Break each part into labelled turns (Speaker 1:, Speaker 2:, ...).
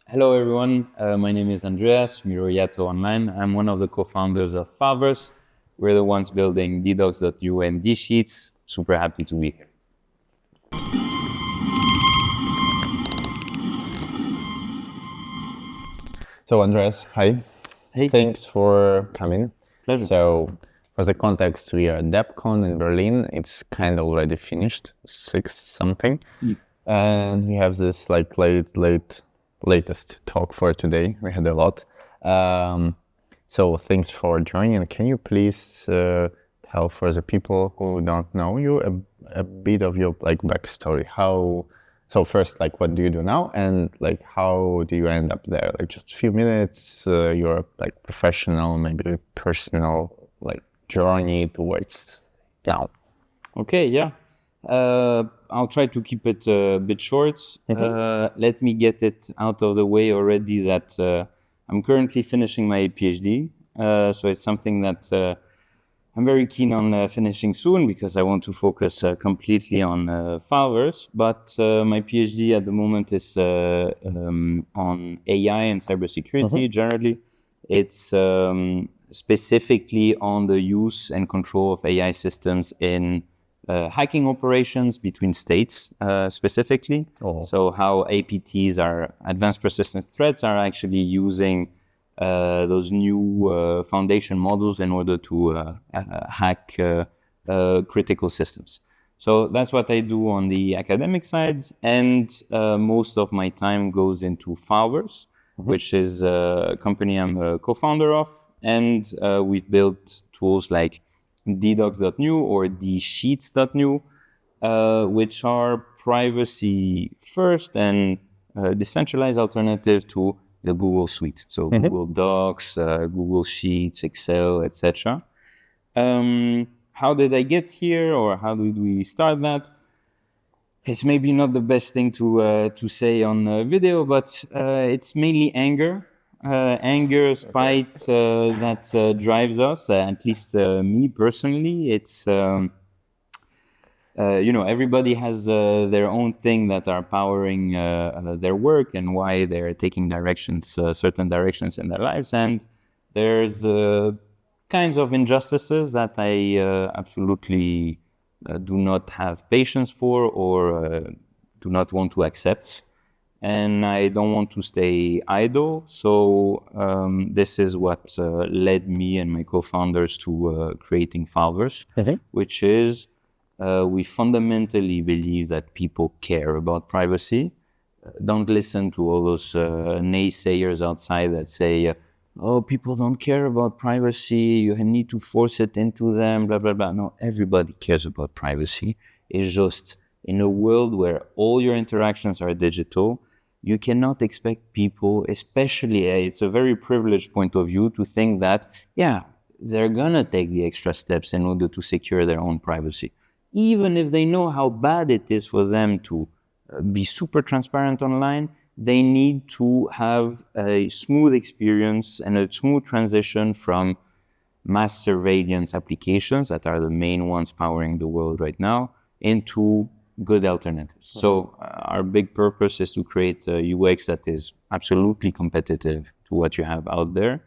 Speaker 1: Hello, everyone. My name is Andreas Miroato online. I'm one of the co-founders of Fileverse. We're the ones building Ddocs.eu and Dsheets. Super happy to be here.
Speaker 2: So Andreas, hi.
Speaker 1: Hey.
Speaker 2: Thanks for coming.
Speaker 1: Pleasure.
Speaker 2: So for the context, we are at DevCon in Berlin. It's kind of already finished, 6 something. And we have this like latest talk for today. We had a lot. So thanks for joining. Can you please tell for the people who don't know you a bit of your like backstory? So first, like, what do you do now, and like, how do you end up there? Like, just a few minutes. Your like professional, maybe personal, like journey towards now.
Speaker 1: Okay, yeah. I'll try to keep it a bit short. Let me get it out of the way already that I'm currently finishing my PhD. So it's something that I'm very keen on finishing soon because I want to focus completely on Fileverse. But my PhD at the moment is on AI and cybersecurity generally. It's specifically on the use and control of AI systems in hacking operations between states specifically. So how APTs, are advanced persistent threats, are actually using those new foundation models in order to hack critical systems. So that's what I do on the academic side, and most of my time goes into Fileverse, which is a company I'm a co-founder of, and we've built tools like Ddocs.new or Dsheets.new, which are privacy first and decentralized alternative to the Google suite. So Google Docs, Google Sheets, Excel, etc. How did I get here, or how did we start that? It's maybe not the best thing to say on video, but it's mainly anger. Spite that drives us, at least me personally. It's everybody has their own thing that are powering their work and why they're taking certain directions in their lives. And there's kinds of injustices that I absolutely do not have patience for or do not want to accept. And I don't want to stay idle. So this is what led me and my co-founders to creating Fileverse, which is we fundamentally believe that people care about privacy. Don't listen to all those naysayers outside that say, oh, people don't care about privacy, you need to force it into them, blah, blah, blah. No, everybody cares about privacy. It's just in a world where all your interactions are digital, you cannot expect people, especially, it's a very privileged point of view, to think that, yeah, they're gonna take the extra steps in order to secure their own privacy. Even if they know how bad it is for them to be super transparent online, they need to have a smooth experience and a smooth transition from mass surveillance applications that are the main ones powering the world right now into good alternatives. So our big purpose is to create a UX that is absolutely competitive to what you have out there,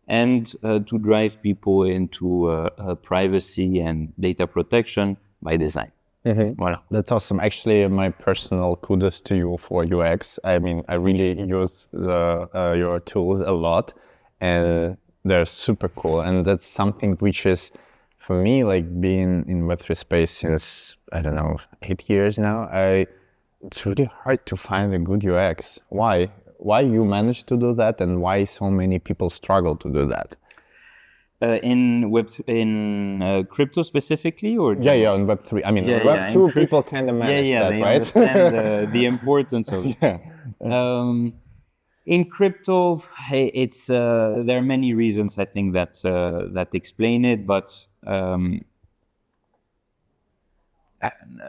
Speaker 1: and to drive people into privacy and data protection by design.
Speaker 2: Voilà. That's awesome. Actually, my personal kudos to you for UX. I mean, I really use your tools a lot, and they're super cool. And that's something which is, for me, like being in Web3 space since, I don't know, 8 years now, it's really hard to find a good UX. Why? Why you managed to do that, and why so many people struggle to do that?
Speaker 1: In crypto specifically, or
Speaker 2: yeah, on Web3. I mean, Web2 people kind of manage that,
Speaker 1: they
Speaker 2: right?
Speaker 1: understand the importance of it. In crypto, it's there are many reasons I think that explain it, but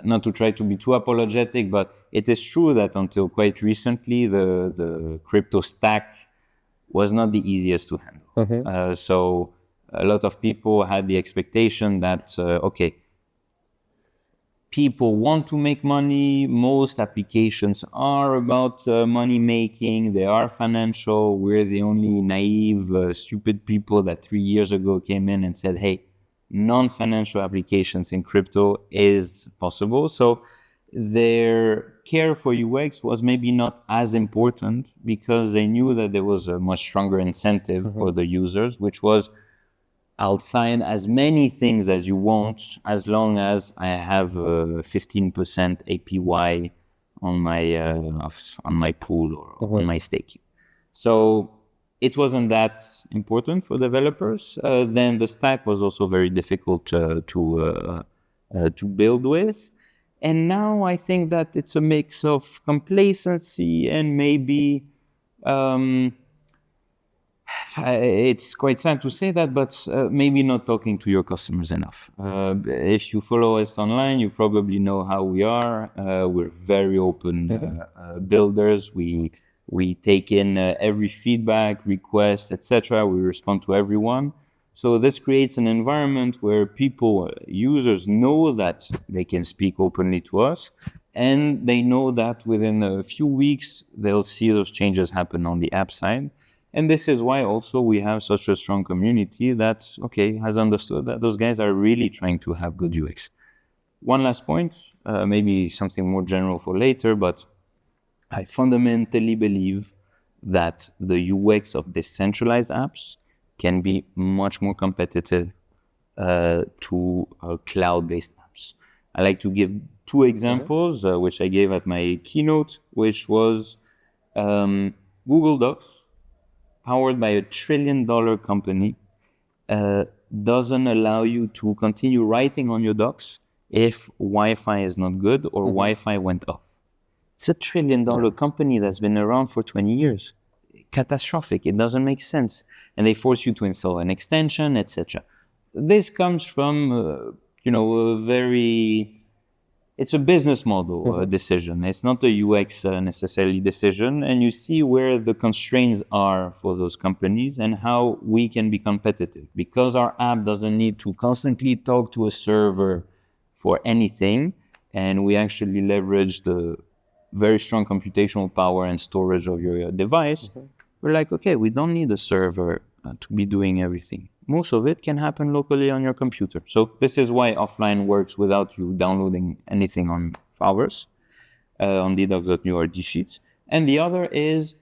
Speaker 1: not to try to be too apologetic, but it is true that until quite recently, the crypto stack was not the easiest to handle. So a lot of people had the expectation that, okay, people want to make money. Most applications are about money making. They are financial. We're the only naive, stupid people that 3 years ago came in and said, hey, non-financial applications in crypto is possible. So their care for UX was maybe not as important because they knew that there was a much stronger incentive for the users, which was, I'll sign as many things as you want, as long as I have 15% APY on my pool or on my staking. So it wasn't that important for developers. Then the stack was also very difficult to build with. And now I think that it's a mix of complacency and maybe it's quite sad to say that, but maybe not talking to your customers enough. If you follow us online, you probably know how we are. We're very open builders. We take in every feedback, request, etc. We respond to everyone. So this creates an environment where people, users, know that they can speak openly to us, and they know that within a few weeks they'll see those changes happen on the app side. And this is why also we have such a strong community that, has understood that those guys are really trying to have good UX. One last point, maybe something more general for later, but I fundamentally believe that the UX of decentralized apps can be much more competitive to cloud-based apps. I like to give two examples, which I gave at my keynote, which was Google Docs, powered by a $1 trillion company, doesn't allow you to continue writing on your docs if Wi-Fi is not good or Wi-Fi went off. It's a $1 trillion company that's been around for 20 years. Catastrophic. It doesn't make sense. And they force you to install an extension, etc. This comes from, it's a business model decision. It's not a UX necessarily decision. And you see where the constraints are for those companies and how we can be competitive. Because our app doesn't need to constantly talk to a server for anything, and we actually leverage the very strong computational power and storage of your device, we're like, we don't need a server to be doing everything. Most of it can happen locally on your computer. So this is why offline works without you downloading anything on Föver, on Ddocs.eu or Dsheets. And the other is,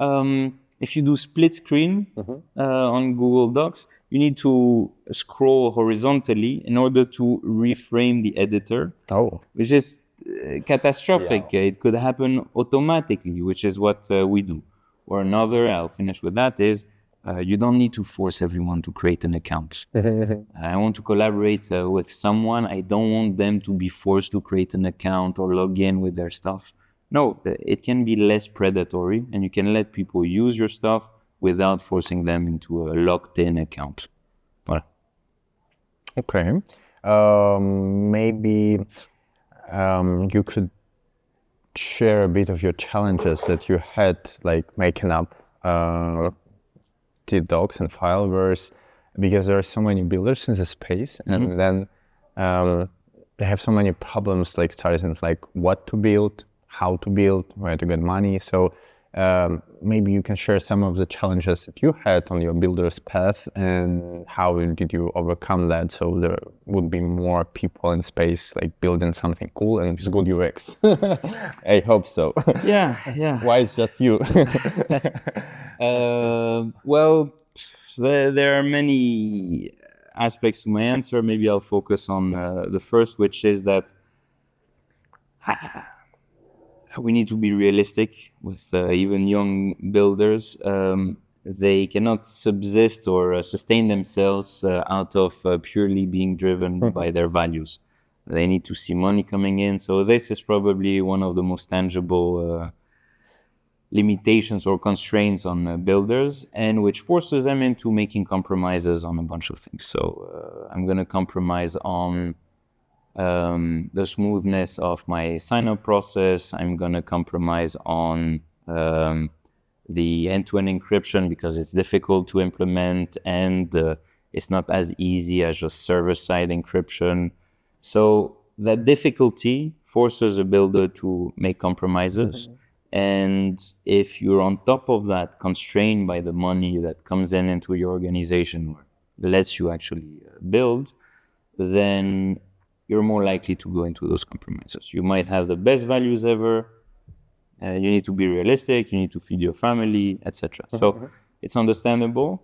Speaker 1: if you do split screen on Google Docs, you need to scroll horizontally in order to reframe the editor, which is catastrophic. Yeah. It could happen automatically, which is what we do. Or another, I'll finish with that, is you don't need to force everyone to create an account. I want to collaborate with someone. I don't want them to be forced to create an account or log in with their stuff. No, it can be less predatory, and you can let people use your stuff without forcing them into a locked-in account. Voilà.
Speaker 2: Okay. Maybe you could share a bit of your challenges that you had, like making up Ddocs and Fileverse, because there are so many builders in the space, and then they have so many problems, like starting like what to build, how to build, where to get money. So maybe you can share some of the challenges that you had on your builder's path and how did you overcome that, so there would be more people in space like building something cool and with good UX. I hope so.
Speaker 1: Yeah.
Speaker 2: Why it's just you?
Speaker 1: Well, there are many aspects to my answer. Maybe I'll focus on the first, which is that we need to be realistic with even young builders. They cannot subsist or sustain themselves out of purely being driven by their values. They need to see money coming in. So this is probably one of the most tangible limitations or constraints on builders, and which forces them into making compromises on a bunch of things. So I'm going to compromise on the smoothness of my sign-up process. I'm going to compromise on the end-to-end encryption because it's difficult to implement and it's not as easy as just server-side encryption. So that difficulty forces a builder to make compromises. And if you're on top of that, constrained by the money that comes into your organization or lets you actually build, then you're more likely to go into those compromises. You might have the best values ever. You need to be realistic. You need to feed your family, etc. So it's understandable.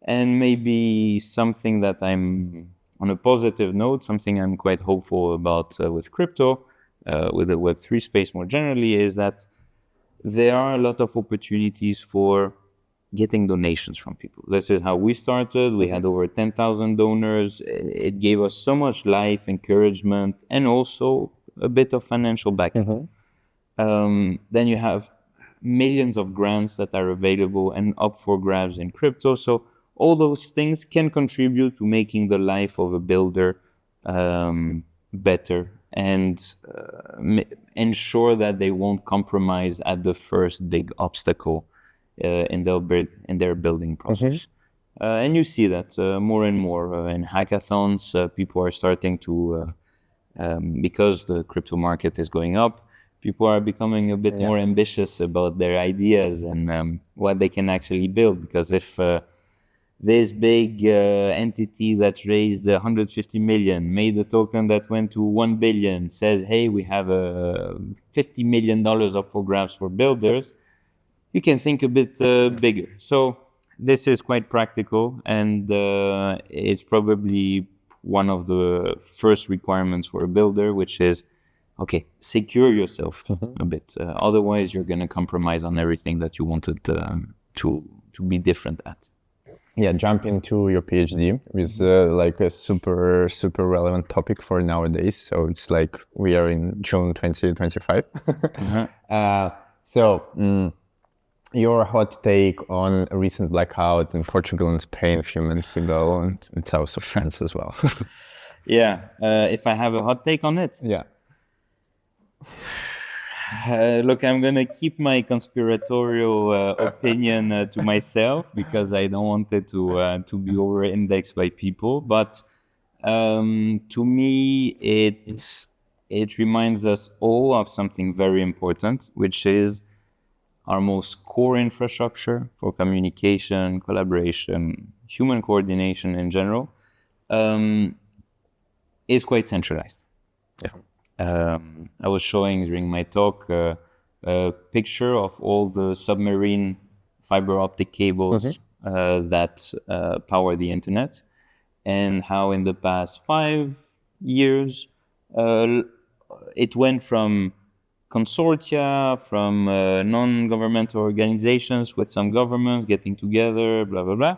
Speaker 1: And maybe something that I'm, on a positive note, something I'm quite hopeful about with crypto, with the Web3 space more generally, is that there are a lot of opportunities for getting donations from people. This is how we started. We had over 10,000 donors. It gave us so much life, encouragement, and also a bit of financial backing. Then you have millions of grants that are available and up for grabs in crypto. So all those things can contribute to making the life of a builder better and ensure that they won't compromise at the first big obstacle in their building process. And you see that more and more in hackathons. People are starting to, because the crypto market is going up, people are becoming a bit more ambitious about their ideas and what they can actually build. Because if this big entity that raised 150 million made a token that went to 1 billion, says, hey, we have $50 million up for grabs for builders, you can think a bit bigger. So this is quite practical, and it's probably one of the first requirements for a builder, which is, okay, secure yourself a bit. Otherwise, you're going to compromise on everything that you wanted to be different at.
Speaker 2: Yeah, jump into your PhD with like a super relevant topic for nowadays. So it's like we are in June 2025. Your hot take on a recent blackout in Portugal and Spain a few minutes ago, and in south of France as well.
Speaker 1: Yeah, if I have a hot take on it?
Speaker 2: Yeah.
Speaker 1: Look, I'm going to keep my conspiratorial opinion to myself because I don't want it to be over-indexed by people. But to me, it reminds us all of something very important, which is our most core infrastructure for communication, collaboration, human coordination in general, is quite centralized.
Speaker 2: Yeah.
Speaker 1: I was showing during my talk a picture of all the submarine fiber optic cables that power the internet, and how in the past 5 years it went from consortia, from non-governmental organizations with some governments getting together, blah, blah, blah,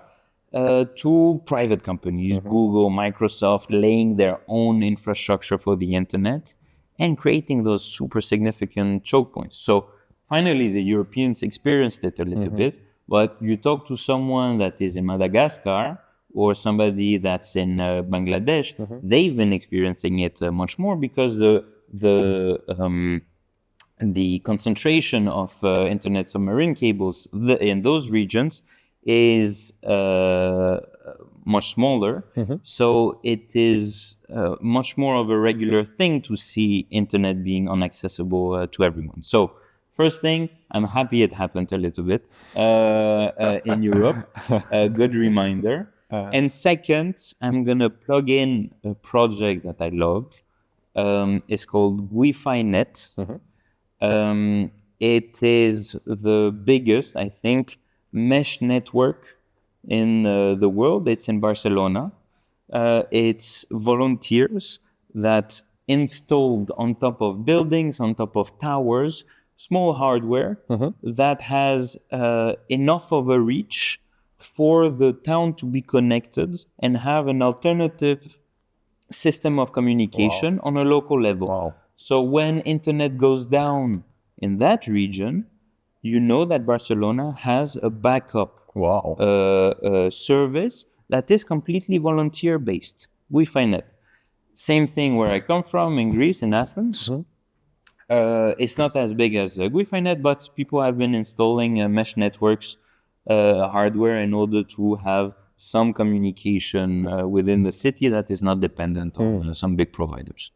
Speaker 1: to private companies, Google, Microsoft, laying their own infrastructure for the internet and creating those super significant choke points. So finally, the Europeans experienced it a little bit, but you talk to someone that is in Madagascar or somebody that's in Bangladesh, they've been experiencing it much more because the concentration of internet submarine cables in those regions is much smaller. So it is much more of a regular thing to see internet being inaccessible to everyone. So first thing, I'm happy it happened a little bit in Europe. A good reminder. And second, I'm going to plug in a project that I loved. It's called Wi-Fi Net. It is the biggest, I think, mesh network in the world. It's in Barcelona. It's volunteers that installed on top of buildings, on top of towers, small hardware that has enough of a reach for the town to be connected and have an alternative system of communication on a local level. So when internet goes down in that region, you know that Barcelona has a backup service that is completely volunteer-based. Wi-Fi Net. Same thing where I come from in Greece, in Athens. It's not as big as Wi-Fi Net, but people have been installing mesh networks hardware in order to have some communication within the city that is not dependent on some big providers.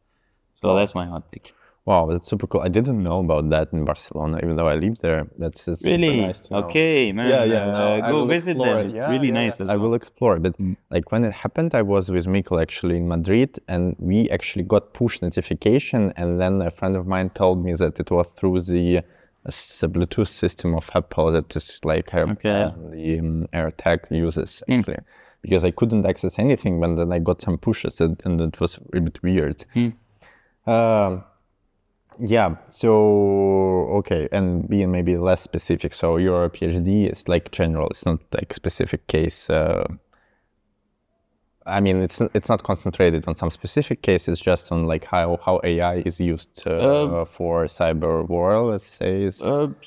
Speaker 1: So that's my hot take.
Speaker 2: Wow, that's super cool. I didn't know about that in Barcelona, even though I live there. That's
Speaker 1: Really?
Speaker 2: super nice to know.
Speaker 1: Okay, man. Go visit them. It's really nice as well.
Speaker 2: I will explore. But like when it happened, I was with Mikkel actually in Madrid, and we actually got push notification. And then a friend of mine told me that it was through the Bluetooth system of Apple that is like the AirTag uses actually. Because I couldn't access anything, but then I got some pushes, and it was a bit weird. Yeah, so, okay, and being maybe less specific, so your PhD is like general, it's not like specific case. I mean, it's not concentrated on some specific case, it's just on like how AI is used for cyber war, let's say.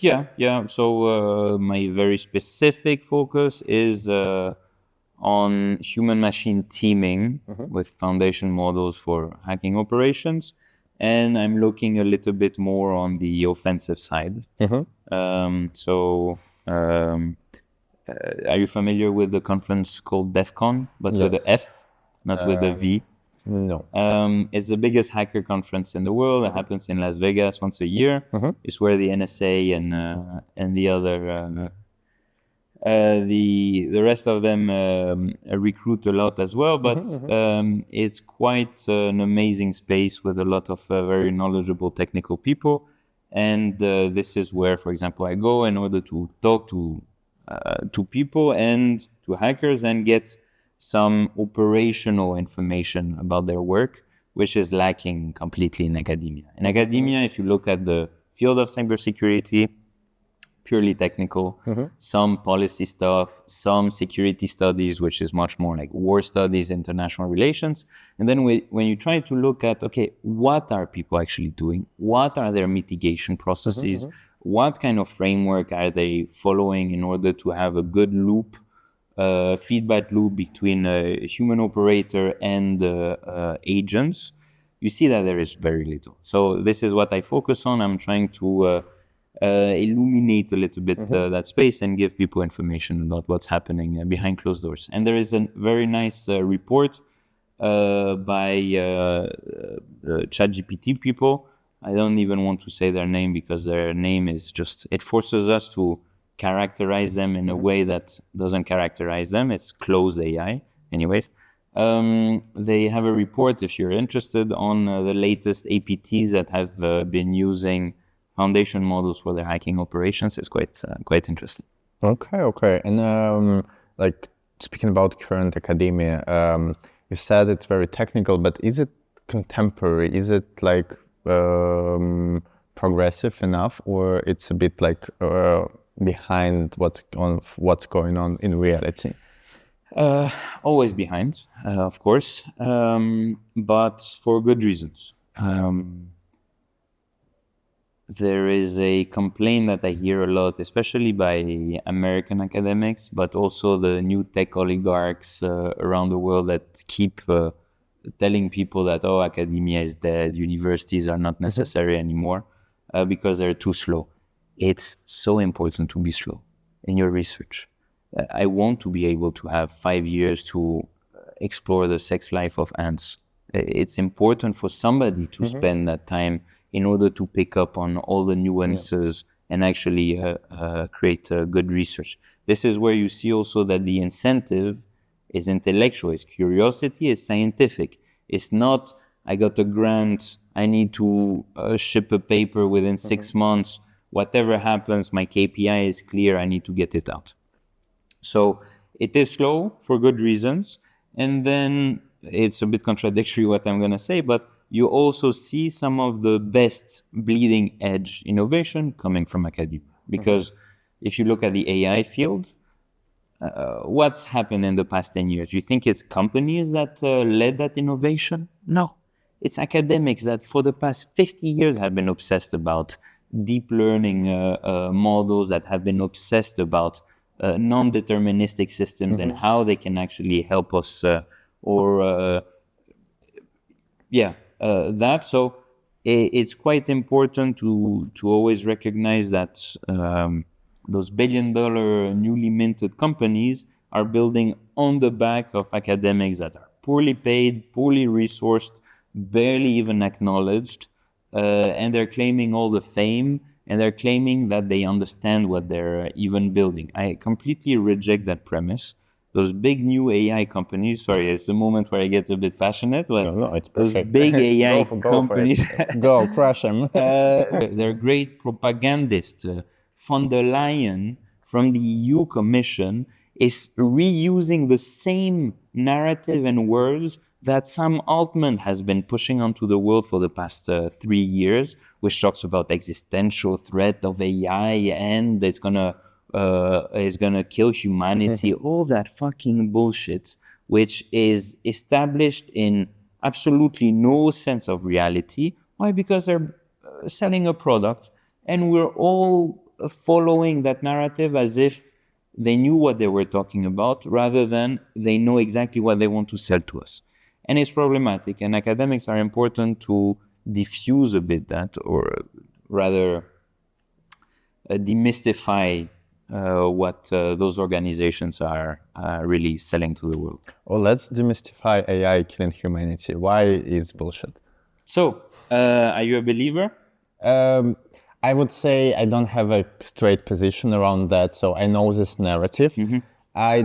Speaker 1: Yeah. So my very specific focus is on human-machine teaming with foundation models for hacking operations. And I'm looking a little bit more on the offensive side. Are you familiar with the conference called DEF CON, but with the F, not with the V?
Speaker 2: No.
Speaker 1: It's the biggest hacker conference in the world. It happens in Las Vegas once a year. It's where the NSA and the other the rest of them recruit a lot as well, but it's quite an amazing space with a lot of very knowledgeable technical people. And this is where, for example, I go in order to talk to people and to hackers and get some operational information about their work, which is lacking completely in academia. In academia, if you look at the field of cybersecurity, purely technical, some policy stuff, some security studies, which is much more like war studies, international relations. And then when you try to look at, okay, what are people actually doing? What are their mitigation processes? What kind of framework are they following in order to have a good loop, feedback loop between a human operator and agents? You see that there is very little. So this is what I focus on. I'm trying to illuminate a little bit that space and give people information about what's happening behind closed doors. And there is a very nice report by ChatGPT people. I don't even want to say their name because their name is just, it forces us to characterize them in a way that doesn't characterize them. It's closed AI. Anyways, they have a report, if you're interested, on the latest APTs that have been using foundation models for their hacking operations. Is quite interesting.
Speaker 2: Okay. And like speaking about current academia, you said it's very technical, but is it contemporary? Is it like progressive enough, or it's a bit like behind what's going on in reality?
Speaker 1: Always behind, of course, but for good reasons. There is a complaint that I hear a lot, especially by American academics, but also the new tech oligarchs around the world that keep telling people that, oh, academia is dead, universities are not necessary anymore because they're too slow. It's so important to be slow in your research. I want to be able to have 5 years to explore the sex life of ants. It's important for somebody to spend that time in order to pick up on all the nuances and actually create good research. This is where you see also that the incentive is intellectual, is curiosity, is scientific. It's not, I got a grant, I need to ship a paper within 6 months. Whatever happens, my KPI is clear, I need to get it out. So it is slow for good reasons. And then it's a bit contradictory what I'm going to say, but you also see some of the best bleeding edge innovation coming from academia. Because if you look at the AI field, what's happened in the past 10 years? You think it's companies that led that innovation? No. It's academics that for the past 50 years have been obsessed about deep learning models, that have been obsessed about non-deterministic systems and how they can actually help us that. So it's quite important to always recognize that those billion-dollar newly minted companies are building on the back of academics that are poorly paid, poorly resourced, barely even acknowledged, and they're claiming all the fame, and they're claiming that they understand what they're even building. I completely reject that premise. Those big new AI companies, sorry, it's the moment where I get a bit passionate, but
Speaker 2: No, it's
Speaker 1: those
Speaker 2: perfect.
Speaker 1: big AI
Speaker 2: Go for
Speaker 1: companies,
Speaker 2: it. Go, crush them.
Speaker 1: they're great propagandists. Von der Leyen from the EU Commission is reusing the same narrative and words that Sam Altman has been pushing onto the world for the past 3 years, which talks about existential threat of AI and it's gonna kill humanity. All that fucking bullshit, which is established in absolutely no sense of reality. Why? Because they're selling a product, and we're all following that narrative as if they knew what they were talking about rather than they know exactly what they want to sell to us. And it's problematic, and academics are important to diffuse a bit that, or rather demystify what those organizations are really selling to the world.
Speaker 2: Well, let's demystify AI killing humanity. Why is bullshit?
Speaker 1: So, are you a believer?
Speaker 2: I would say I don't have a straight position around that, so I know this narrative. I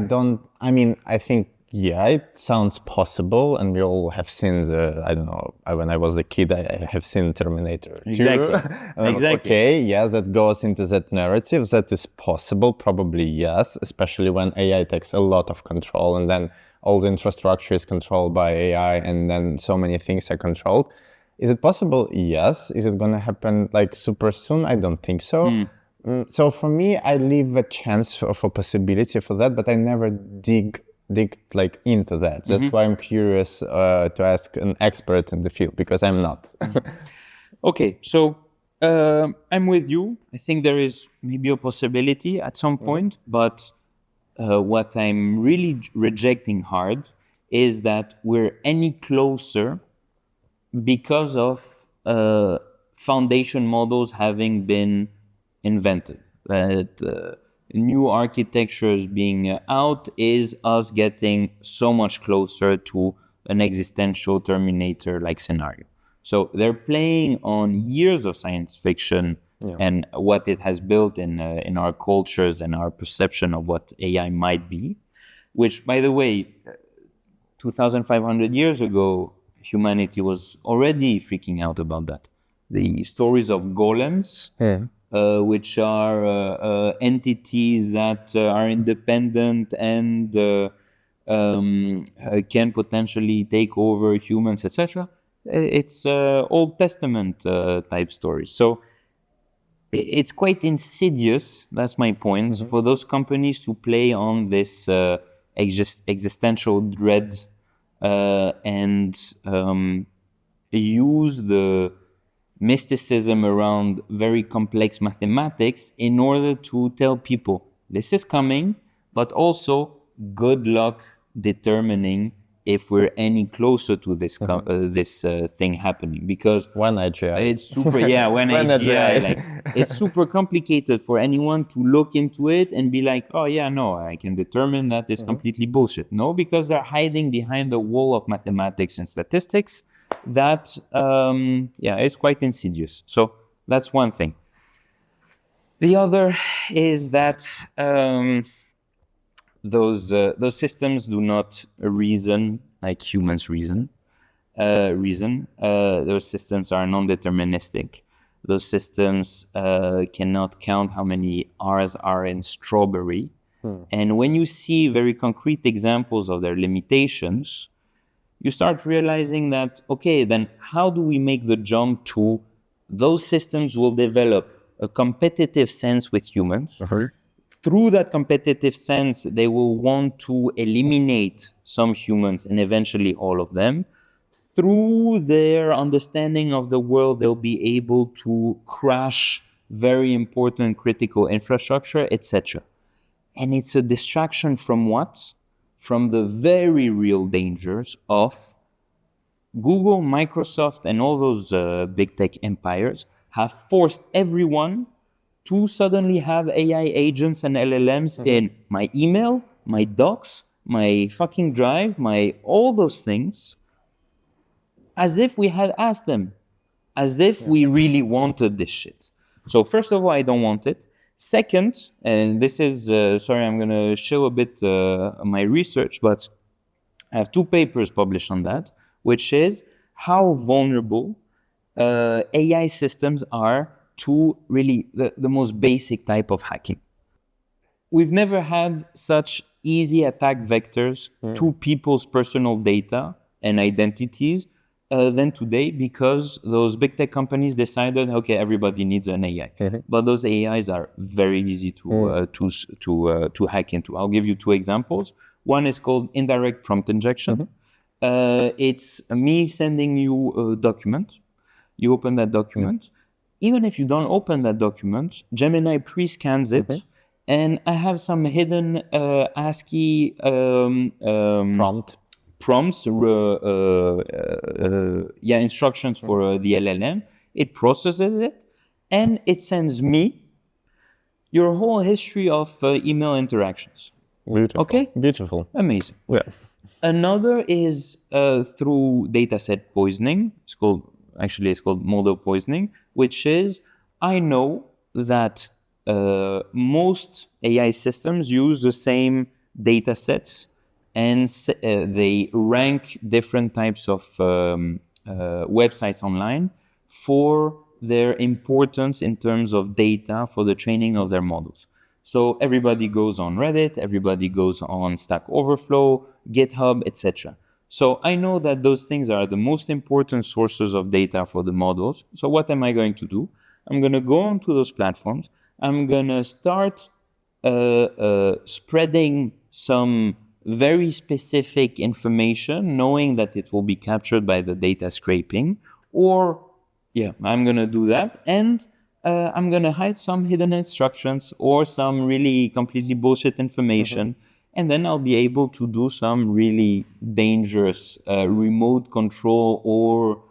Speaker 2: think, yeah, it sounds possible, and we all have seen when I was a kid, I have seen Terminator 2.
Speaker 1: Exactly.
Speaker 2: Okay, yeah, that goes into that narrative. That is possible, probably yes, especially when AI takes a lot of control, and then all the infrastructure is controlled by AI, and then so many things are controlled. Is it possible? Yes. Is it going to happen like super soon? I don't think so. So for me, I leave a chance of a possibility for that, but I never dig like into that. That's why I'm curious to ask an expert in the field, because I'm not.
Speaker 1: Okay, so I'm with you. I think there is maybe a possibility at some point, but what I'm really rejecting hard is that we're any closer because of foundation models having been invented. That new architectures being out is us getting so much closer to an existential Terminator-like scenario. So they're playing on years of science fiction and what it has built in our cultures and our perception of what AI might be, which, by the way, 2,500 years ago, humanity was already freaking out about that. The stories of golems, which are entities that are independent and can potentially take over humans, etc. It's Old Testament type stories. So it's quite insidious, that's my point, for those companies to play on this existential dread and use the mysticism around very complex mathematics in order to tell people this is coming, but also good luck determining if we're any closer to this thing happening, because
Speaker 2: when AGI,
Speaker 1: it's super when AGI, like it's super complicated for anyone to look into it and be like, oh yeah, no, I can determine that it's completely bullshit. No, because they're hiding behind the wall of mathematics and statistics that is quite insidious. So that's one thing. The other is that those systems do not reason like humans reason. Those systems are non-deterministic. Those systems cannot count how many R's are in strawberry. And when you see very concrete examples of their limitations, you start realizing that, okay, then how do we make the jump to those systems will develop a competitive sense with humans. Through that competitive sense, they will want to eliminate some humans and eventually all of them. Through their understanding of the world, they'll be able to crash very important critical infrastructure, etc. And it's a distraction from what? From the very real dangers of Google, Microsoft, and all those big tech empires have forced everyone to suddenly have AI agents and LLMs in my email, my docs, my fucking drive, my all those things. as if we had asked them, as if we really wanted this shit. So first of all, I don't want it. Second, and this is, sorry, I'm going to show a bit my research, but I have 2 papers published on that, which is how vulnerable AI systems are to really the most basic type of hacking. We've never had such easy attack vectors to people's personal data and identities than today, because those big tech companies decided, okay, everybody needs an AI, but those AIs are very easy to hack into. I'll give you 2 examples. One is called indirect prompt injection. It's me sending you a document. You open that document. Even if you don't open that document, Gemini pre-scans it, and I have some hidden ASCII prompts, instructions for the LLM. It processes it, and it sends me your whole history of email interactions.
Speaker 2: Beautiful.
Speaker 1: Okay?
Speaker 2: Beautiful.
Speaker 1: Amazing.
Speaker 2: Yeah.
Speaker 1: Another is through dataset poisoning. It's called model poisoning, which is, I know that most AI systems use the same data sets, and they rank different types of websites online for their importance in terms of data for the training of their models. So everybody goes on Reddit, everybody goes on Stack Overflow, GitHub, etc. So I know that those things are the most important sources of data for the models. So what am I going to do? I'm going to go onto those platforms. I'm going to start spreading some very specific information, knowing that it will be captured by the data scraping. Or, I'm going to do that. And I'm going to hide some hidden instructions or some really completely bullshit information. And then I'll be able to do some really dangerous remote control or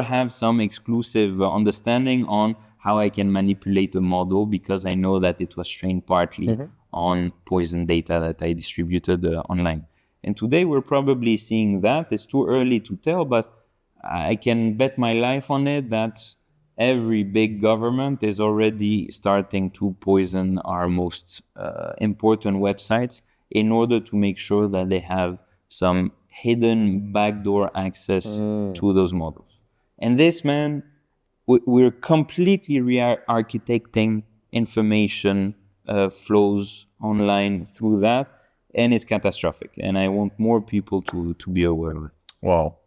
Speaker 1: have some exclusive understanding on how I can manipulate a model, because I know that it was trained partly on poison data that I distributed online. And today we're probably seeing that. It's too early to tell, but I can bet my life on it that every big government is already starting to poison our most important websites in order to make sure that they have some hidden backdoor access to those models. And this, man, we're completely re-architecting information flows online through that, and it's catastrophic. And I want more people to be aware of it.
Speaker 2: Wow.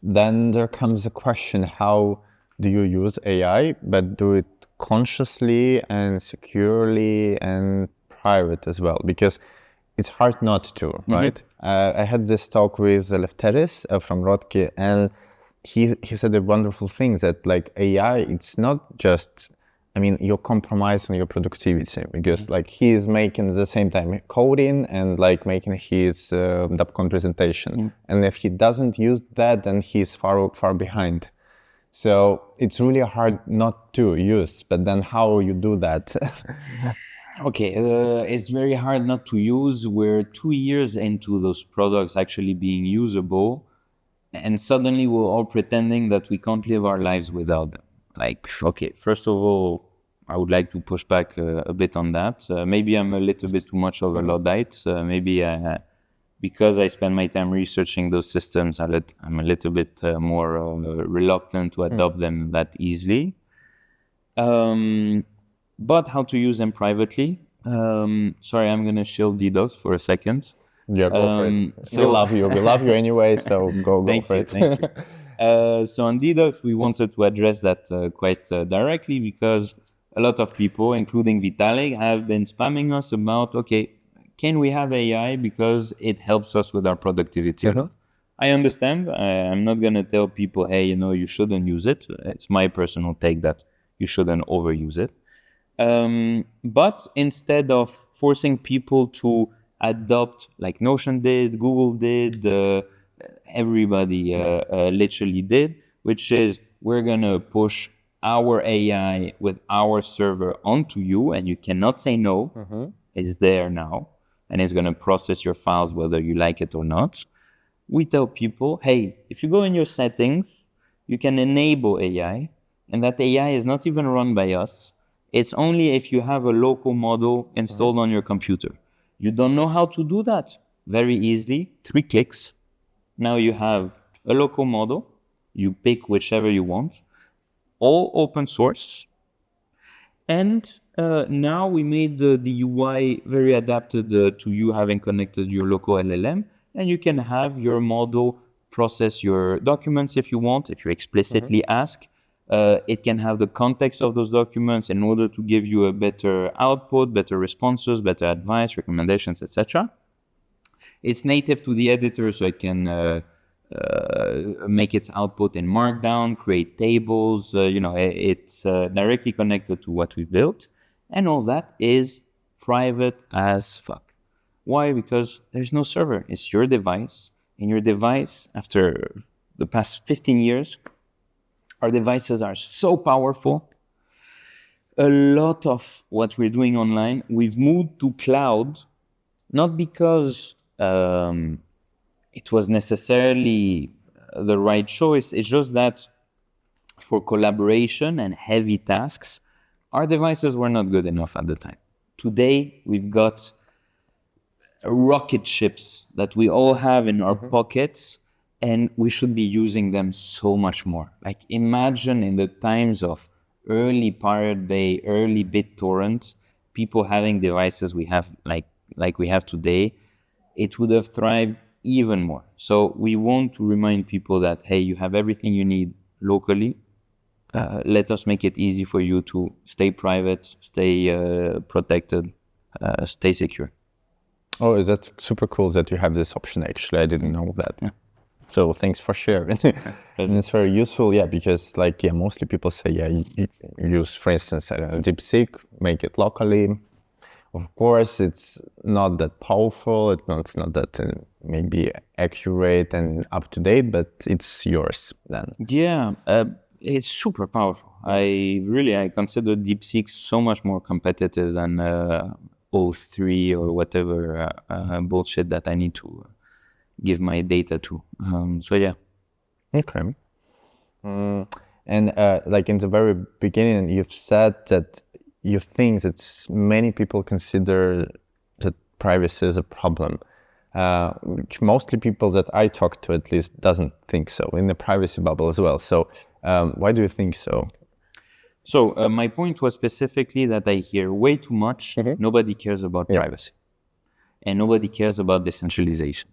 Speaker 2: Then there comes a question, how do you use AI, but do it consciously and securely and private as well? Because it's hard not to, right? I had this talk with Lefteris from Radicle, and he said a wonderful thing that like AI, it's not just, I mean, you compromise on your productivity, because like he is making at the same time coding and like making his DAPCon presentation. And if he doesn't use that, then he's far behind. So it's really hard not to use, but then how you do that?
Speaker 1: Okay, it's very hard not to use. We're 2 years into those products actually being usable, and suddenly we're all pretending that we can't live our lives without them. Like, okay, first of all, I would like to push back a bit on that. Maybe I'm a little bit too much of a Luddite. Maybe because I spend my time researching those systems, I'm a little bit more reluctant to adopt them that easily. But how to use them privately? Sorry, I'm going to shield Ddocs for a second.
Speaker 2: Yeah, go for it. We love you. We love you anyway, so go for it.
Speaker 1: Thank you. So on Ddocs, we wanted to address that quite directly, because a lot of people, including Vitalik, have been spamming us about, okay, can we have AI because it helps us with our productivity? I understand. I'm not going to tell people, hey, you shouldn't use it. It's my personal take that you shouldn't overuse it. But instead of forcing people to adopt, like Notion did, Google did, everybody literally did, which is we're going to push our AI with our server onto you, and you cannot say no. It's there now. and it's going to process your files whether you like it or not. We tell people, hey, if you go in your settings, you can enable AI, and that AI is not even run by us. It's only if you have a local model installed on your computer. You don't know how to do that? Very easily, 3 clicks. Now you have a local model. You pick whichever you want, all open source. And now we made the UI very adapted to you having connected your local LLM, and you can have your model process your documents if you want, if you explicitly ask. It can have the context of those documents in order to give you a better output, better responses, better advice, recommendations, etc. It's native to the editor, so it can make its output in Markdown, create tables. It's directly connected to what we built, and all that is private as fuck. Why? Because there's no server. It's your device. And your device, after the past 15 years, our devices are so powerful. A lot of what we're doing online, we've moved to cloud, not because it was necessarily the right choice. It's just that for collaboration and heavy tasks, our devices were not good enough at the time. Today, we've got rocket ships that we all have in our pockets, and we should be using them so much more. Like, imagine in the times of early Pirate Bay, early BitTorrent, people having devices we have like we have today, it would have thrived even more. So we want to remind people that, hey, you have everything you need locally. Let us make it easy for you to stay private, stay protected, stay secure.
Speaker 2: Oh, that's super cool that you have this option. Actually, I didn't know that.
Speaker 1: Yeah.
Speaker 2: So thanks for sharing. And it's very useful, mostly people say, you use, for instance, DeepSeek, make it locally. Of course, it's not that powerful. It's not that maybe accurate and up to date, but it's yours then.
Speaker 1: Yeah, it's super powerful. I consider DeepSeek so much more competitive than O3 or whatever bullshit that I need to give my data to. So yeah.
Speaker 2: Okay. And in the very beginning, you've said that you think that many people consider that privacy is a problem, which mostly people that I talk to at least doesn't think so, in the privacy bubble as well. So why do you think so?
Speaker 1: So my point was specifically that I hear way too much. Nobody cares about privacy, and nobody cares about decentralization.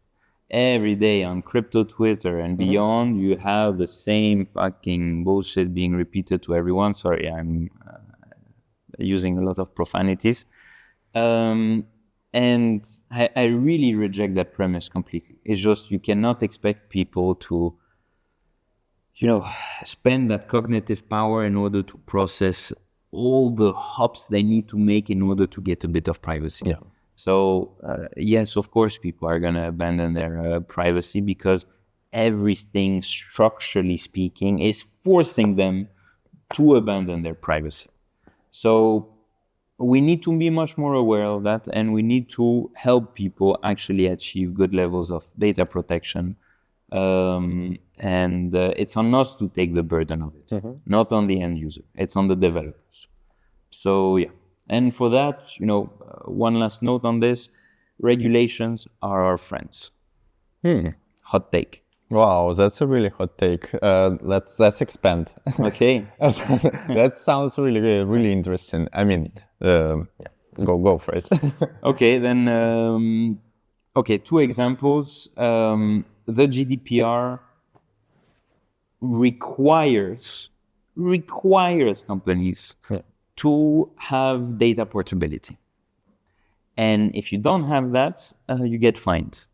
Speaker 1: Every day on crypto Twitter and beyond, you have the same fucking bullshit being repeated to everyone. Sorry, I'm using a lot of profanities. And I really reject that premise completely. It's just you cannot expect people to, spend that cognitive power in order to process all the hops they need to make in order to get a bit of privacy.
Speaker 2: Yeah.
Speaker 1: So yes, of course, people are going to abandon their privacy because everything, structurally speaking, is forcing them to abandon their privacy. So we need to be much more aware of that, and we need to help people actually achieve good levels of data protection. And it's on us to take the burden of it, not on the end user. It's on the developers. So yeah. And for that, one last note on this, regulations are our friends. Hot take.
Speaker 2: Wow, that's a really hot take. Let's expand.
Speaker 1: Okay.
Speaker 2: That sounds really interesting. I mean, go for it.
Speaker 1: Okay, then, 2 examples. The GDPR requires companies to have data portability. And if you don't have that, you get fined.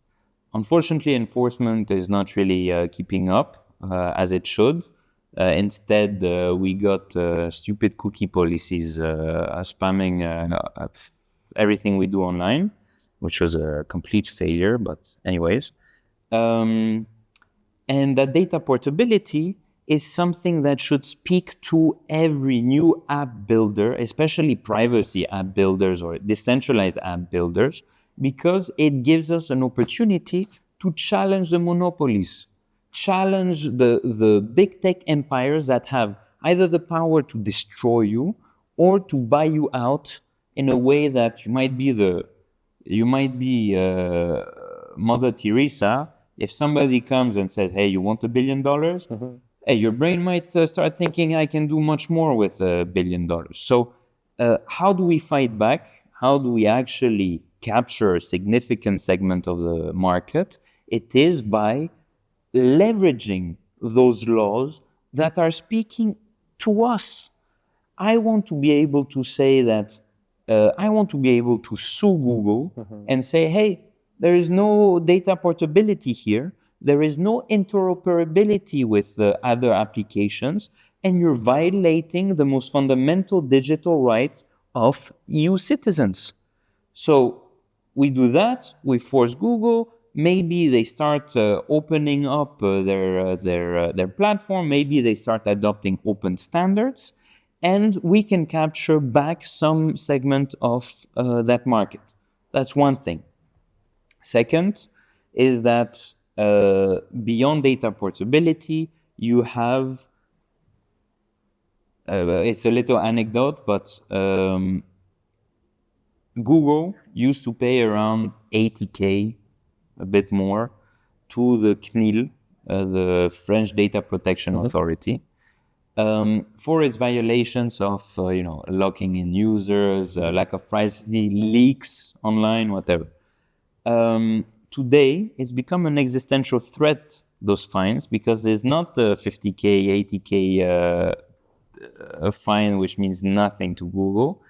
Speaker 1: Unfortunately, enforcement is not really keeping up as it should. Instead, we got stupid cookie policies spamming everything we do online, which was a complete failure, but anyways. And that data portability is something that should speak to every new app builder, especially privacy app builders or decentralized app builders, because it gives us an opportunity to challenge the monopolies, challenge the big tech empires that have either the power to destroy you or to buy you out in a way that you might be Mother Teresa. If somebody comes and says, "Hey, you want $1 billion?" Hey, your brain might start thinking, "I can do much more with $1 billion." So, how do we fight back? How do we actually capture a significant segment of the market? It is by leveraging those laws that are speaking to us. I want to be able to say that I want to be able to sue Google and say, hey, there is no data portability here. There is no interoperability with the other applications, and you're violating the most fundamental digital right of EU citizens. So we do that, we force Google, maybe they start opening up their platform, maybe they start adopting open standards, and we can capture back some segment of that market. That's one thing. Second is that beyond data portability, you have, it's a little anecdote, but Google used to pay around 80K, a bit more, to the CNIL, the French Data Protection Authority, for its violations of, locking in users, lack of privacy, leaks online, whatever. Today, it's become an existential threat, those fines, because there's not a 50K, 80K a fine, which means nothing to Google.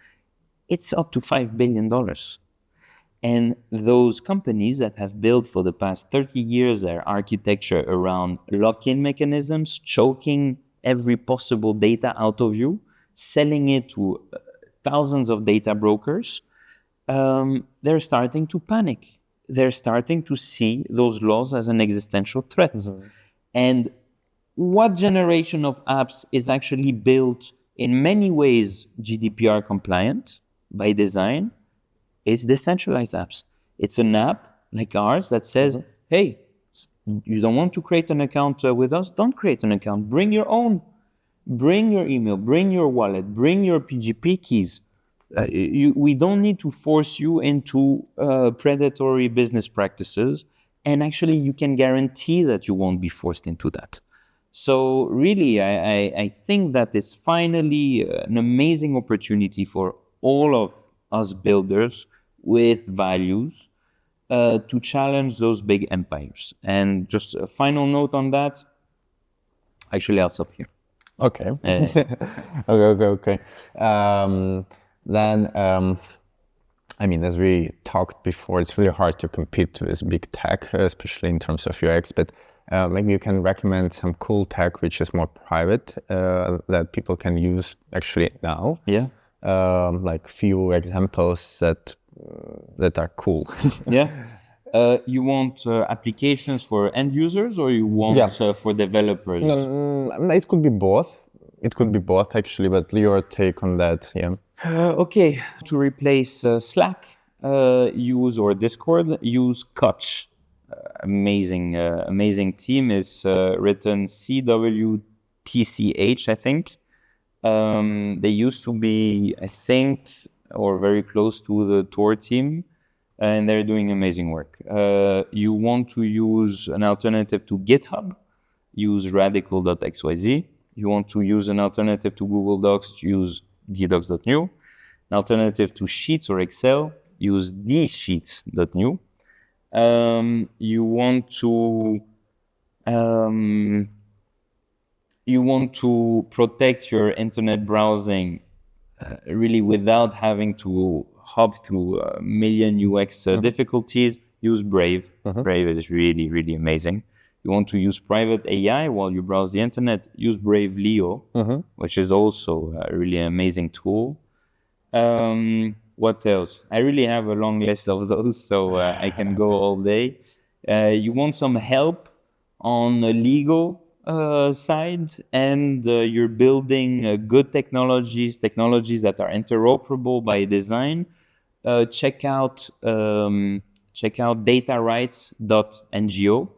Speaker 1: It's up to $5 billion. And those companies that have built for the past 30 years their architecture around lock-in mechanisms, choking every possible data out of you, selling it to thousands of data brokers, they're starting to panic. They're starting to see those laws as an existential threat. And what generation of apps is actually built in many ways GDPR compliant by design is decentralized apps. It's an app like ours that says, hey, you don't want to create an account with us? Don't create an account. Bring your own. Bring your email, bring your wallet, bring your PGP keys. We don't need to force you into predatory business practices. And actually, you can guarantee that you won't be forced into that. So really, I think that it's finally an amazing opportunity for all of us builders with values to challenge those big empires. And just a final note on that. Actually, I'll stop here.
Speaker 2: Okay. Okay. I mean, as we talked before, it's really hard to compete with big tech, especially in terms of UX, but maybe you can recommend some cool tech which is more private that people can use actually now.
Speaker 1: Yeah.
Speaker 2: Like few examples that are cool.
Speaker 1: Yeah. You want applications for end users, or you want for developers?
Speaker 2: It could be both. It could be both actually, but your take on that, yeah.
Speaker 1: Okay, to replace Slack, or Discord, use Cwtch. Amazing team is written Cwtch, I think. They used to be, I think, or very close to the Tor team, and they're doing amazing work. You want to use an alternative to GitHub, use Radicle.xyz. You want to use an alternative to Google Docs, use Ddocs.new. An alternative to Sheets or Excel, use Dsheets.new. You want to protect your internet browsing really without having to hop through a million UX difficulties, use Brave. Brave is really, really amazing. You want to use private AI while you browse the internet, use Brave Leo, which is also a really amazing tool. What else? I really have a long list of those, so I can go all day. You want some help on the legal side, and you're building good technologies that are interoperable by design. check out DataRights.ngo.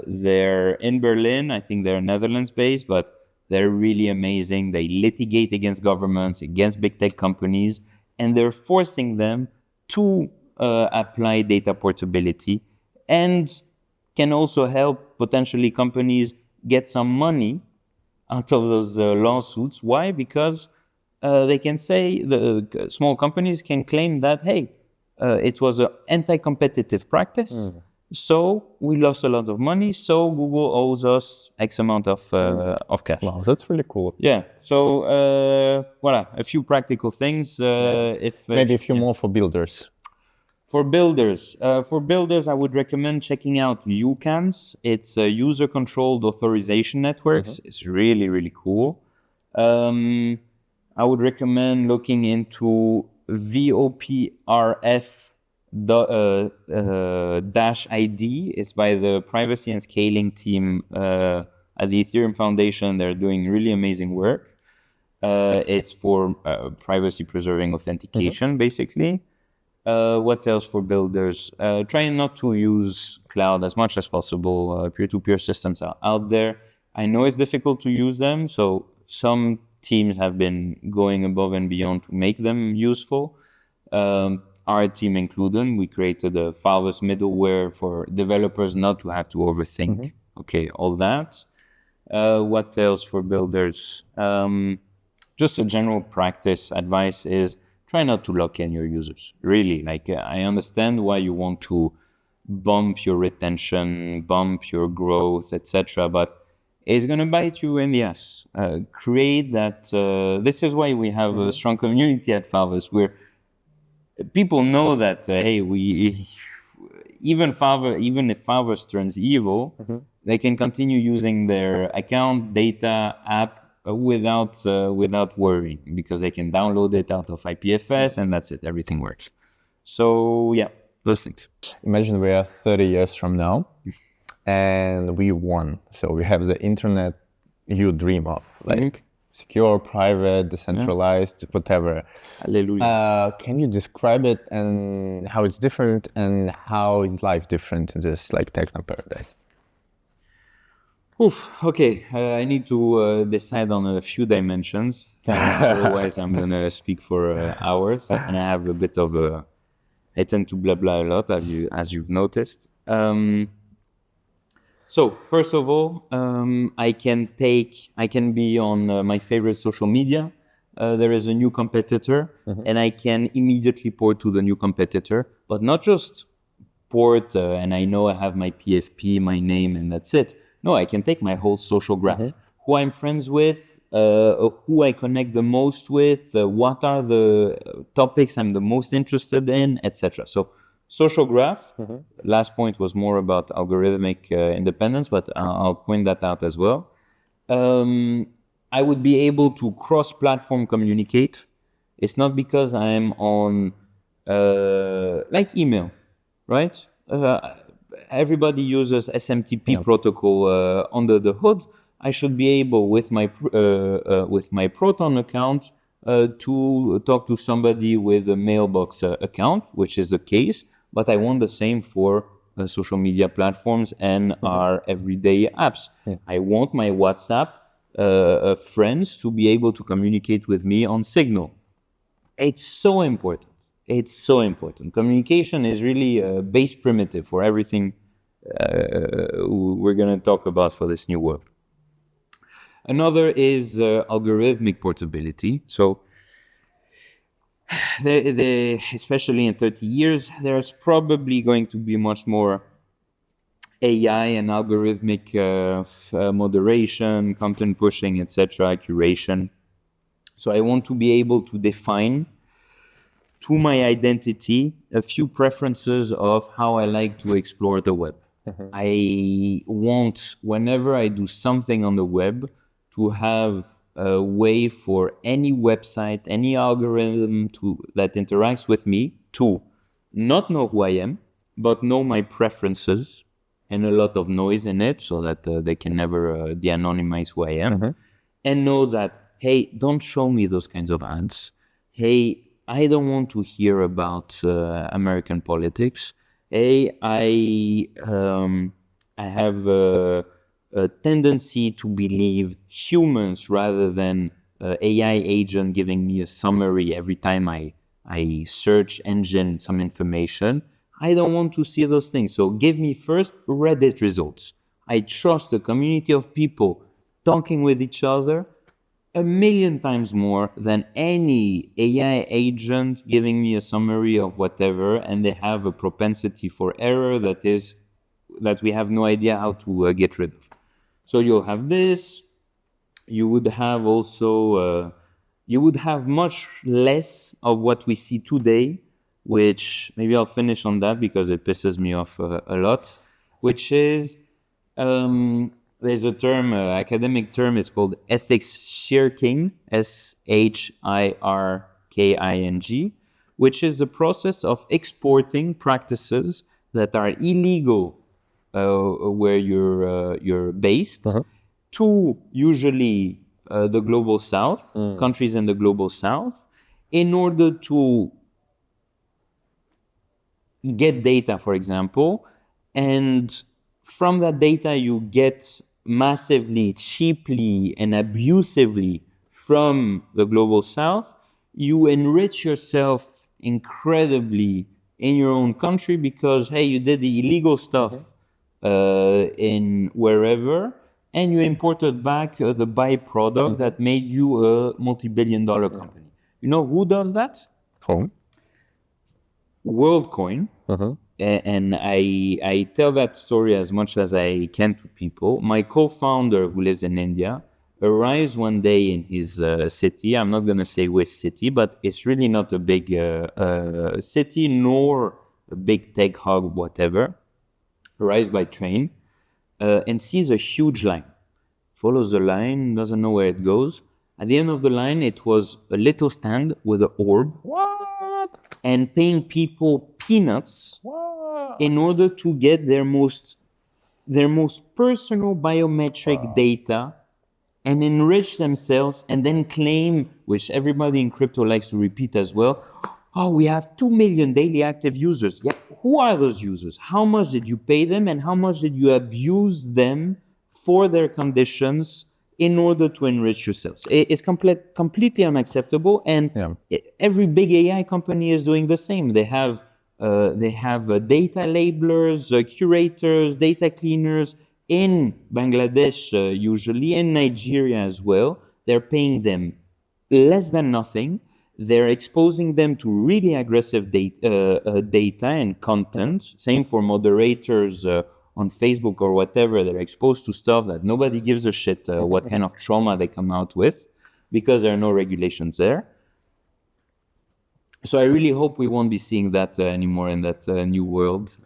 Speaker 1: They're in Berlin. I think they're Netherlands based, but they're really amazing. They litigate against governments, against big tech companies, and they're forcing them to apply data portability, and can also help potentially companies get some money out of those lawsuits. Why? Because they can say, the small companies can claim that, hey, it was an anti-competitive practice, so we lost a lot of money, so Google owes us X amount of cash.
Speaker 2: Wow, that's really cool.
Speaker 1: Yeah, so voila, a few practical things.
Speaker 2: Maybe a few more for builders.
Speaker 1: For builders, I would recommend checking out UCANs. It's a user-controlled authorization networks. It's really, really cool. I would recommend looking into VOPRF-ID. It's by the privacy and scaling team at the Ethereum Foundation. They're doing really amazing work. It's for privacy-preserving authentication, basically. What else for builders? Trying not to use cloud as much as possible. Peer-to-peer systems are out there. I know it's difficult to use them, so some teams have been going above and beyond to make them useful. Our team included, we created a Fileverse middleware for developers not to have to overthink. Okay, all that. What else for builders? Just a general practice advice is try not to lock in your users. Really, like I understand why you want to bump your retention, bump your growth, etc. But it's going to bite you in the ass. Create that. This is why we have a strong community at Fileverse, where people know that, hey, even if Fileverse turns evil, they can continue using their account, data, app without worrying, because they can download it out of IPFS and that's it. Everything works. So yeah, those things.
Speaker 2: Imagine we are 30 years from now and we won. So we have the internet you dream of, like secure, private, decentralized, whatever.
Speaker 1: Hallelujah.
Speaker 2: Can you describe it and how it's different, and how is life different in this like techno paradise?
Speaker 1: Okay, I need to decide on a few dimensions. Otherwise, I'm going to speak for hours, and I have a bit of a... I tend to blah blah a lot, as you've noticed. So first of all, I can be on my favorite social media. There is a new competitor, and I can immediately port to the new competitor, but not just port, and I know I have my PFP, my name, and that's it. No, I can take my whole social graph, who I'm friends with, who I connect the most with, what are the topics I'm the most interested in, etc. So social graph. Last point was more about algorithmic independence, but I'll point that out as well. I would be able to cross-platform communicate. It's not because I'm on like email, right? Everybody uses SMTP protocol under the hood. I should be able, with my Proton account, to talk to somebody with a Mailbox account, which is the case. But I want the same for social media platforms and our everyday apps. I want my WhatsApp friends to be able to communicate with me on Signal. It's so important. It's so important. Communication is really a base primitive for everything we're going to talk about for this new world. Another is algorithmic portability. So, especially in 30 years, there's probably going to be much more AI and algorithmic moderation, content pushing, etc., curation. So I want to be able to define to my identity a few preferences of how I like to explore the web. I want, whenever I do something on the web, to have a way for any website, any algorithm that interacts with me to not know who I am, but know my preferences, and a lot of noise in it so that they can never de-anonymize who I am. And know that, hey, don't show me those kinds of ads. Hey, I don't want to hear about American politics. I have a tendency to believe humans rather than AI agent giving me a summary every time I search engine some information. I don't want to see those things. So give me first Reddit results. I trust a community of people talking with each other a million times more than any AI agent giving me a summary of whatever, and they have a propensity for error that we have no idea how to get rid of. So you'll have this. You would have also you would have much less of what we see today, which maybe I'll finish on that because it pisses me off a lot, which is there's a term, academic term, it's called ethics shirking, SHIRKING, which is the process of exporting practices that are illegal where you're based to usually the global south, countries in the global south, in order to get data, for example, and from that data you get massively, cheaply, and abusively from the global south, you enrich yourself incredibly in your own country because, hey, you did the illegal stuff in wherever, and you imported back the byproduct that made you a multi-billion-dollar company. You know who does that?
Speaker 2: Who?
Speaker 1: Worldcoin. And I tell that story as much as I can to people. My co-founder, who lives in India, arrives one day in his city. I'm not going to say which city, but it's really not a big city nor a big tech hub, whatever. Arrives by train and sees a huge line. Follows the line, doesn't know where it goes. At the end of the line, it was a little stand with an orb.
Speaker 2: What?
Speaker 1: And paying people peanuts in order to get their most personal biometric data and enrich themselves and then claim, which everybody in crypto likes to repeat as well, oh, we have 2 million daily active users. Yeah, who are those users? How much did you pay them and how much did you abuse them for their conditions in order to enrich yourselves? It's completely unacceptable, and every big AI company is doing the same. They have data labelers, curators, data cleaners in Bangladesh, usually in Nigeria as well. They're paying them less than nothing. They're exposing them to really aggressive data and content. Same for moderators on Facebook or whatever. They're exposed to stuff that nobody gives a shit what kind of trauma they come out with because there are no regulations there. So I really hope we won't be seeing that anymore in that new world.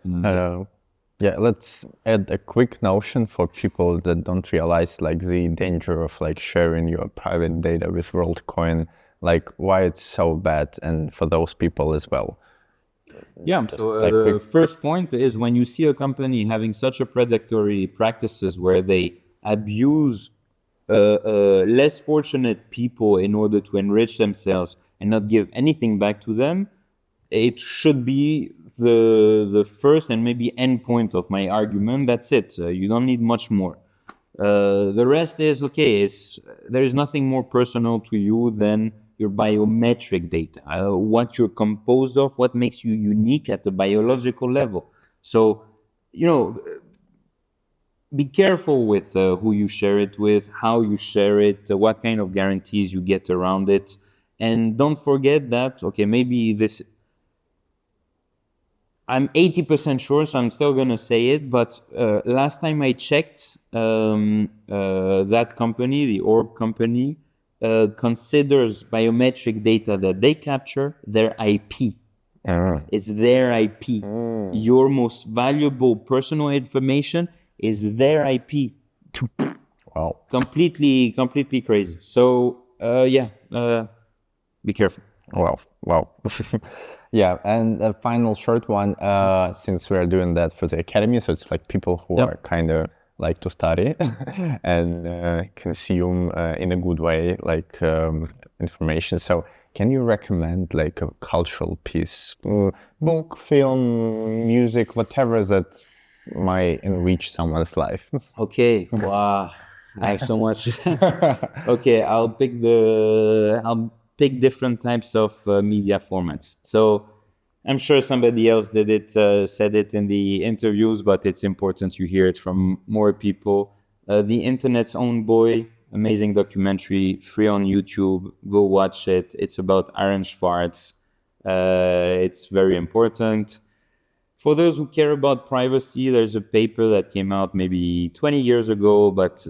Speaker 2: Yeah, let's add a quick notion for people that don't realize like the danger of like sharing your private data with Worldcoin, like why it's so bad, and for those people as well.
Speaker 1: Yeah, so the first point is when you see a company having such a predatory practices where they abuse less fortunate people in order to enrich themselves and not give anything back to them, it should be the first and maybe end point of my argument. That's it. You don't need much more. The rest is, okay, there is nothing more personal to you than your biometric data, what you're composed of, what makes you unique at the biological level. So, be careful with who you share it with, how you share it, what kind of guarantees you get around it. And don't forget that, okay, maybe this, I'm 80% sure, so I'm still going to say it, but last time I checked, that company, the Orb company, considers biometric data that they capture their IP. It's their IP. Your most valuable personal information is their IP.
Speaker 2: Wow.
Speaker 1: Completely crazy. So, be careful.
Speaker 2: Wow. Yeah, and a final short one, since we're doing that for the academy, so it's like people who are kind of like to study and consume in a good way, like information. So can you recommend like a cultural piece, book, film, music, whatever that might enrich someone's life?
Speaker 1: Okay, wow, I have so much. Okay, I'll pick different types of media formats. So I'm sure somebody else did it, said it in the interviews, but it's important you hear it from more people. The Internet's Own Boy, amazing documentary, free on YouTube. Go watch it. It's about Aaron Schwartz. It's very important. For those who care about privacy, there's a paper that came out maybe 20 years ago, but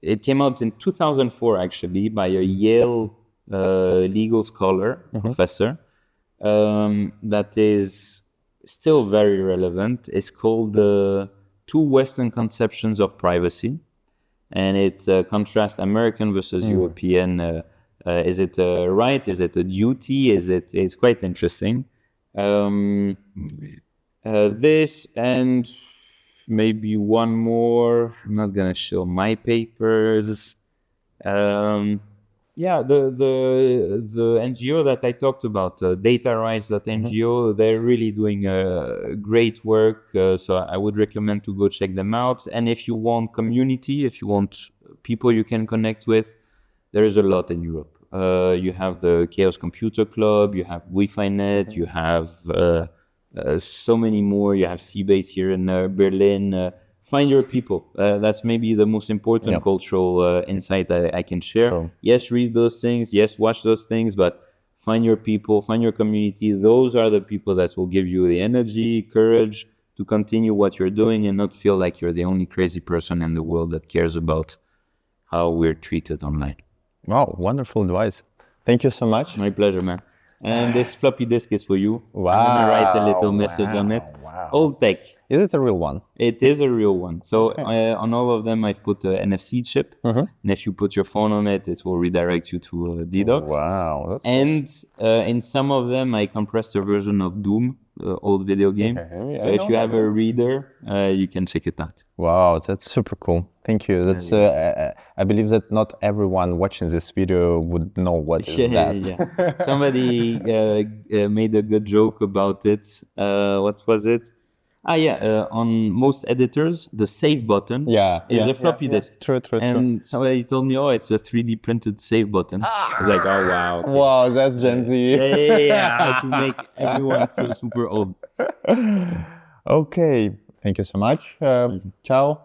Speaker 1: it came out in 2004 actually by a Yale legal scholar, professor, that is still very relevant. It's called Two Western Conceptions of Privacy, and it contrasts American versus European. Is it a right? Is it a duty? It's quite interesting. This and maybe one more. I'm not gonna show my papers. Yeah, the NGO that I talked about, DataRights.ngo, they're really doing great work. So I would recommend to go check them out. And if you want community, if you want people you can connect with, there is a lot in Europe. You have the Chaos Computer Club, you have Wi-Fi Net, you have so many more. You have Seabase here in Berlin. Find your people. That's maybe the most important cultural insight that I can share.
Speaker 2: Sure.
Speaker 1: Yes, read those things. Yes, watch those things. But find your people, find your community. Those are the people that will give you the energy, courage to continue what you're doing and not feel like you're the only crazy person in the world that cares about how we're treated online.
Speaker 2: Wow, wonderful advice. Thank you so much.
Speaker 1: My pleasure, man. And this floppy disk is for you.
Speaker 2: Wow.
Speaker 1: I'm gonna write a little message on it.
Speaker 2: Wow.
Speaker 1: Old tech.
Speaker 2: Is it a real one?
Speaker 1: It is a real one. So on all of them, I've put an NFC chip. And if you put your phone on it, it will redirect you to Ddocs.
Speaker 2: Wow. That's
Speaker 1: And in some of them, I compressed a version of Doom, the old video game.
Speaker 2: Okay,
Speaker 1: So if you have a reader, you can check it out.
Speaker 2: Wow, that's super cool. Thank you. That's I believe that not everyone watching this video would know what is that.
Speaker 1: Yeah. Somebody made a good joke about it. What was it? On most editors, the save button is a floppy disk.
Speaker 2: True.
Speaker 1: And somebody told me, it's a 3D printed save button. I was like, oh, wow. Okay.
Speaker 2: Wow, that's Gen Z.
Speaker 1: Yeah, to make everyone feel super old.
Speaker 2: Okay, thank you so much. Ciao.